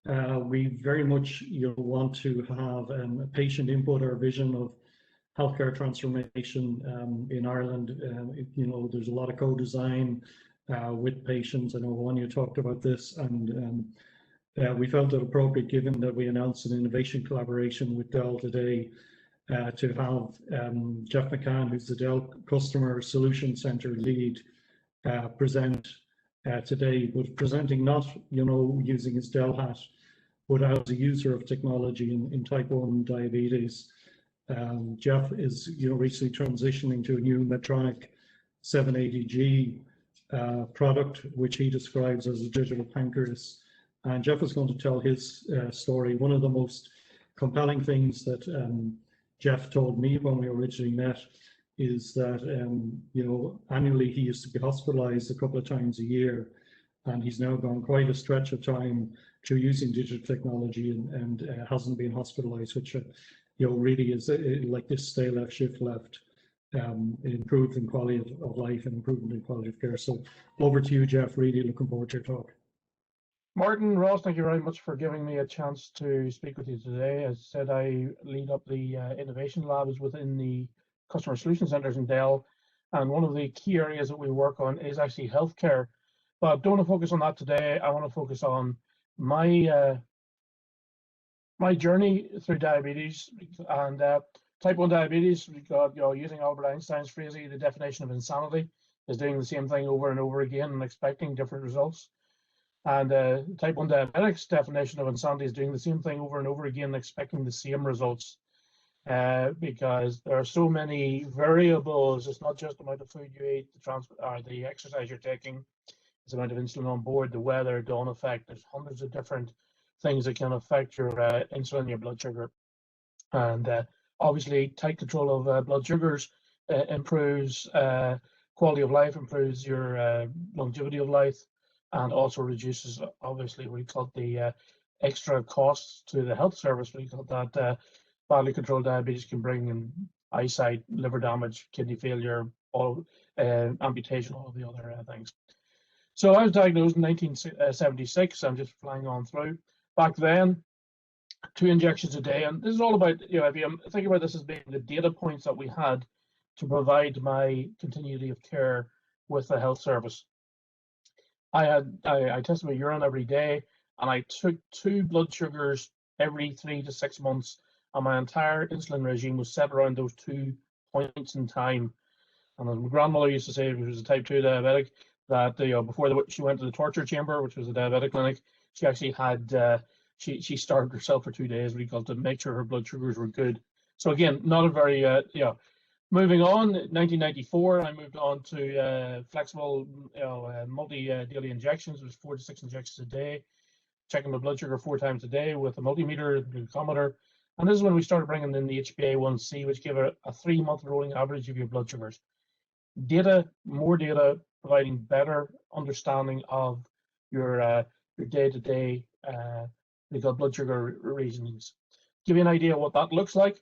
We very much want to have a patient input or vision of healthcare transformation in Ireland. There's a lot of co-design with patients. I know Wanya talked about this, and we felt it appropriate, given that we announced an innovation collaboration with Dell today, to have Jeff McCann, who's the Dell Customer Solution Center lead, present today, but presenting not using his Dell hat, but as a user of technology in type 1 diabetes. Jeff is recently transitioning to a new Metronomic 780G product, which he describes as a digital pancreas. And Jeff is going to tell his story. One of the most compelling things that Jeff told me when we originally met is that annually he used to be hospitalized a couple of times a year, and he's now gone quite a stretch of time to using digital technology and hasn't been hospitalized, which really is like this stay left, shift left, improved in quality of life and improvement in quality of care. So over to you, Jeff. Really looking forward to your talk. Martin, Ross, thank you very much for giving me a chance to speak with you today. As I said, I lead up the innovation labs within the customer solution centers in Dell, and one of the key areas that we work on is actually healthcare. But I don't want to focus on that today. I want to focus on my my journey through diabetes and type 1 diabetes. We've got, using Albert Einstein's phrase, the definition of insanity is doing the same thing over and over again and expecting different results. And type 1 diabetics' definition of insanity is doing the same thing over and over again and expecting the same results. Because there are so many variables. It's not just the amount of food you eat, the exercise you're taking, it's the amount of insulin on board, the weather, dawn effect. There's hundreds of different things that can affect your insulin, your blood sugar. And obviously, tight control of blood sugars improves quality of life, improves your longevity of life, and also reduces, obviously, what we call the extra costs to the health service. We call that badly controlled diabetes can bring in eyesight, liver damage, kidney failure, all amputation, all of the other things. So I was diagnosed in 1976. I'm just flying on through. Back then, 2 injections a day, and this is all about, if you think about this as being the data points that we had to provide my continuity of care with the health service. I tested my urine every day, and I took 2 blood sugars every 3 to 6 months, and my entire insulin regime was set around those 2 points in time. And as my grandmother used to say, who was a type 2 diabetic, that before she went to the torture chamber, which was a diabetic clinic, she actually had she starved herself for 2 days, to make sure her blood sugars were good. So again, not a very Moving on, 1994, I moved on to flexible, multi-daily injections. It was 4 to 6 injections a day, checking my blood sugar 4 times a day with a multimeter, glucometer. And this is when we started bringing in the HbA1c, which gave a 3-month rolling average of your blood sugars. Data, more data, providing better understanding of your day-to-day blood sugar reasonings. Give you an idea what that looks like.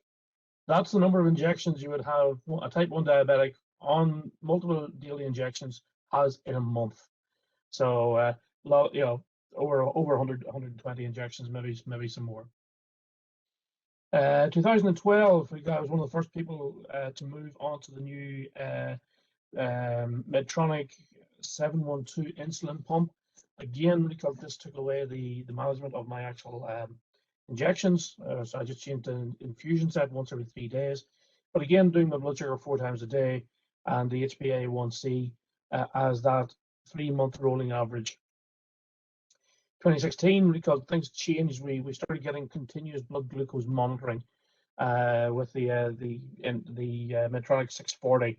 That's the number of injections you would have a type 1 diabetic on multiple daily injections has in a month. So, over 100, 120 injections, maybe some more. 2012, I was one of the first people to move on to the new Metronomic 712 insulin pump. Again, because this took away the management of my actual injections, so I just changed an infusion set once every 3 days. But again, doing my blood sugar 4 times a day and the HbA1c as that 3-month rolling average. 2016, because things changed, we started getting continuous blood glucose monitoring with the Metronomic 640.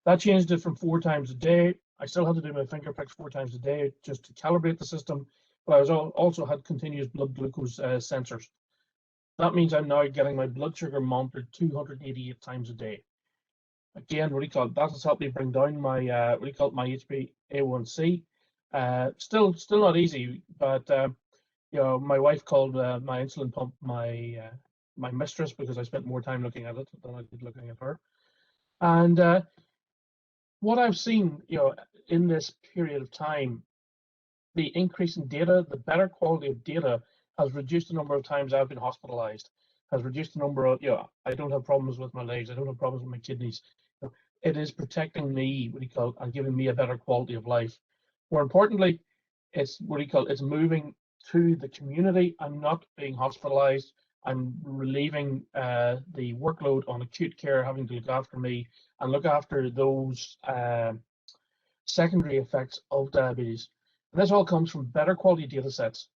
That changed it from 4 times a day. I still had to do my finger pricks 4 times a day just to calibrate the system, but I also had continuous blood glucose sensors. That means I'm now getting my blood sugar monitored 288 times a day. Again, that has helped me bring down my my HbA1c. Still not easy, but my wife called my insulin pump my mistress, because I spent more time looking at it than I did looking at her. And what I've seen, in this period of time, the increase in data, the better quality of data has reduced the number of times I've been hospitalized, has reduced the number of, I don't have problems with my legs, I don't have problems with my kidneys. It is protecting me, and giving me a better quality of life. More importantly, it's it's moving to the community. I'm not being hospitalized. I'm relieving the workload on acute care, having to look after me and look after those secondary effects of diabetes. And this all comes from better quality data sets.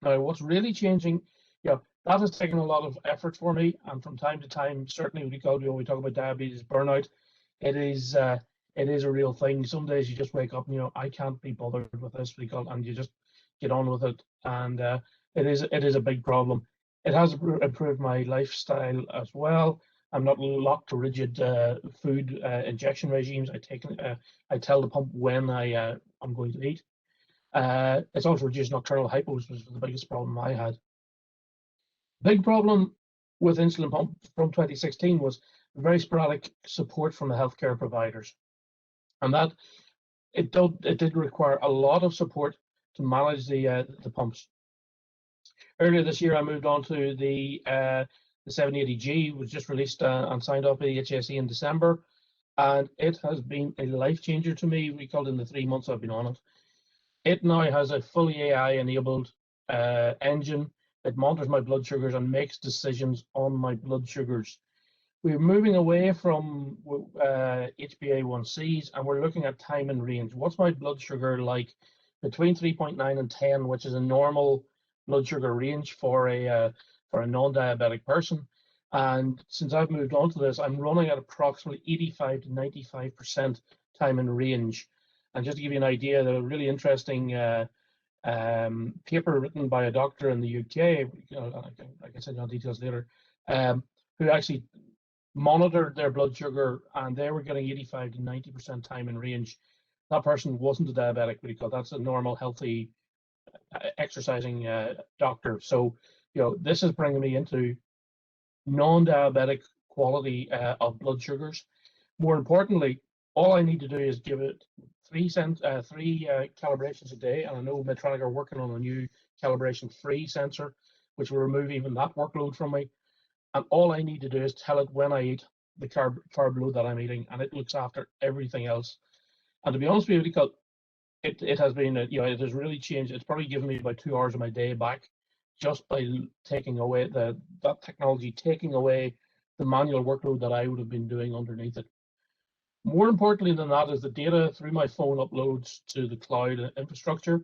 Now, what's really changing, that has taken a lot of effort for me, and from time to time, certainly when we talk about diabetes burnout, it is a real thing. Some days you just wake up and I can't be bothered with this, and you just get on with it, and it is a big problem. It has improved my lifestyle as well. I'm not locked to rigid food injection regimes. I tell the pump when I'm going to eat. It's also reduced nocturnal hypos, which was the biggest problem I had. Big problem with Insulin Pump from 2016 was very sporadic support from the healthcare providers, and that it did require a lot of support to manage the pumps. Earlier this year, I moved on to the 780G, was just released and signed off by the HSE in December, and it has been a life changer to me. In the 3 months I've been on it. It now has a fully AI-enabled engine that monitors my blood sugars and makes decisions on my blood sugars. We're moving away from HbA1cs, and we're looking at time and range. What's my blood sugar like between 3.9 and 10, which is a normal blood sugar range for a non-diabetic person. And since I've moved on to this, I'm running at approximately 85 to 95% time and range. And just to give you an idea, there was a really interesting paper written by a doctor in the UK, I can send you details later, who actually monitored their blood sugar, and they were getting 85 to 90% time in range. That person wasn't a diabetic, that's a normal, healthy, exercising doctor. So, this is bringing me into non-diabetic quality of blood sugars. More importantly, all I need to do is give it three calibrations a day, and I know Metronomic are working on a new calibration-free sensor, which will remove even that workload from me. And all I need to do is tell it when I eat the carb load that I'm eating, and it looks after everything else. And to be honest with you, it has been, it has really changed. It's probably given me about 2 hours of my day back just by taking away that technology, taking away the manual workload that I would have been doing underneath it. More importantly than that is the data through my phone uploads to the cloud infrastructure.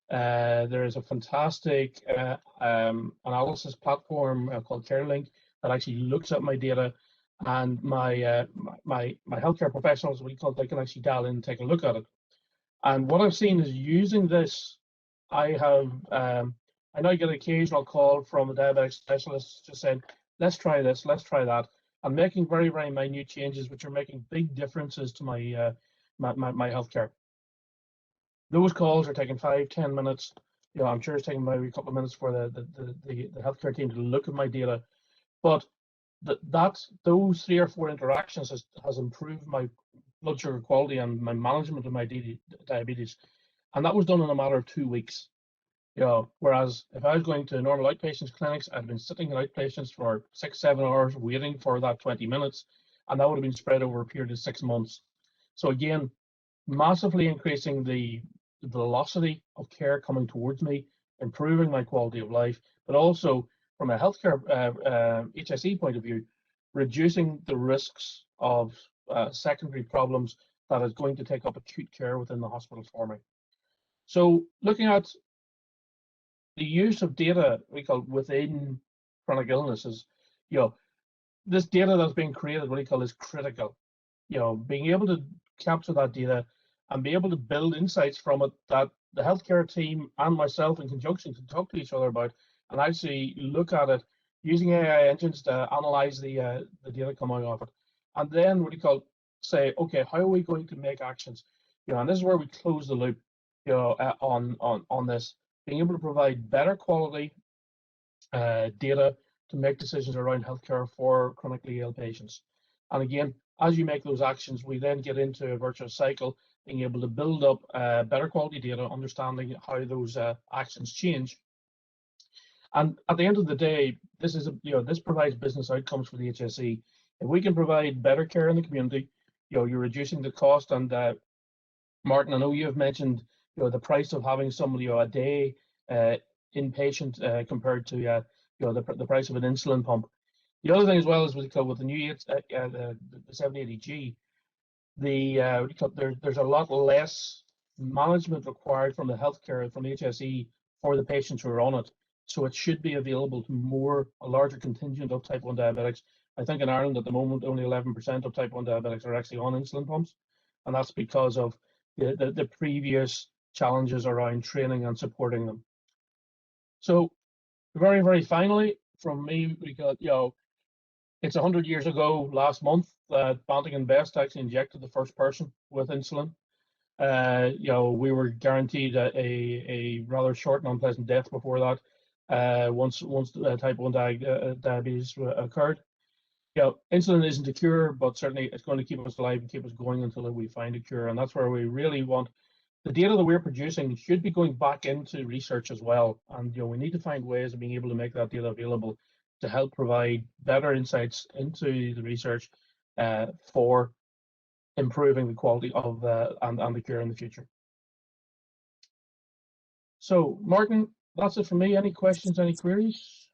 There is a fantastic analysis platform called CareLink that actually looks at my data, and my healthcare professionals, they can actually dial in and take a look at it. And what I've seen is using this, I now get an occasional call from a diabetic specialist just saying, let's try this, let's try that. I'm making very, very minute changes, which are making big differences to my my healthcare. Those calls are taking 5-10 minutes. I'm sure it's taking maybe a couple of minutes for the healthcare team to look at my data, but those 3 or 4 interactions has improved my blood sugar quality and my management of my diabetes, and that was done in a matter of 2 weeks. Whereas if I was going to normal outpatients clinics, I'd been sitting in outpatients for 6-7 hours waiting for that 20 minutes, and that would have been spread over a period of 6 months. So again, massively increasing the velocity of care coming towards me, improving my quality of life, but also from a healthcare HSE point of view, reducing the risks of secondary problems that is going to take up acute care within the hospital for me. So looking at the use of data within chronic illnesses, this data that's being created, is critical. Being able to capture that data and be able to build insights from it that the healthcare team and myself in conjunction can talk to each other about, and actually look at it using AI engines to analyze the data coming off it, and then say, okay, how are we going to make actions? And this is where we close the loop, on this, being able to provide better quality data to make decisions around healthcare for chronically ill patients. And again, as you make those actions, we then get into a virtuous cycle, being able to build up better quality data, understanding how those actions change, And at the end of the day, this is this provides business outcomes for the HSE. If we can provide better care in the community, you're reducing the cost. And Martin, I know you have mentioned the price of having somebody a day inpatient compared to the price of an insulin pump. The other thing as well is with the new the 780G, there's a lot less management required from the healthcare, from the HSE, for the patients who are on it. So it should be available to a larger contingent of type 1 diabetics. I think in Ireland at the moment, only 11% of type 1 diabetics are actually on insulin pumps. And that's because of the previous challenges around training and supporting them. So very, very finally, from me, we got, it's 100 years ago last month that Banting and Best actually injected the first person with insulin. We were guaranteed a rather short and unpleasant death before that. Once type 1 diabetes occurred. Insulin isn't a cure, but certainly it's going to keep us alive and keep us going until we find a cure. And that's where we really want the data that we're producing should be going back into research as well. And we need to find ways of being able to make that data available to help provide better insights into the research for improving the quality of and the cure in the future. So, Martin, that's it for me. Any questions, any queries?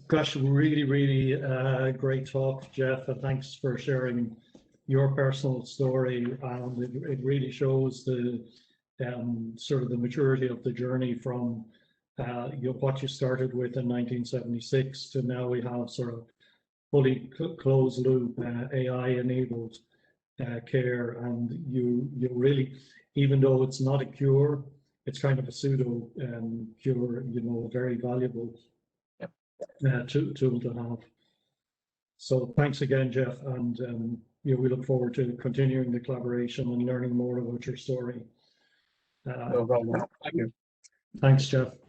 Gosh, really great talk, Jeff. Thanks for sharing your personal story. It really shows the sort of the maturity of the journey from what you started with in 1976 to now we have sort of fully closed loop AI-enabled care, and you really, even though it's not a cure, it's kind of a pseudo cure, very valuable tool to have. So thanks again, Jeff, and we look forward to continuing the collaboration and learning more about your story. No problem. Thank you. Thanks, Jeff.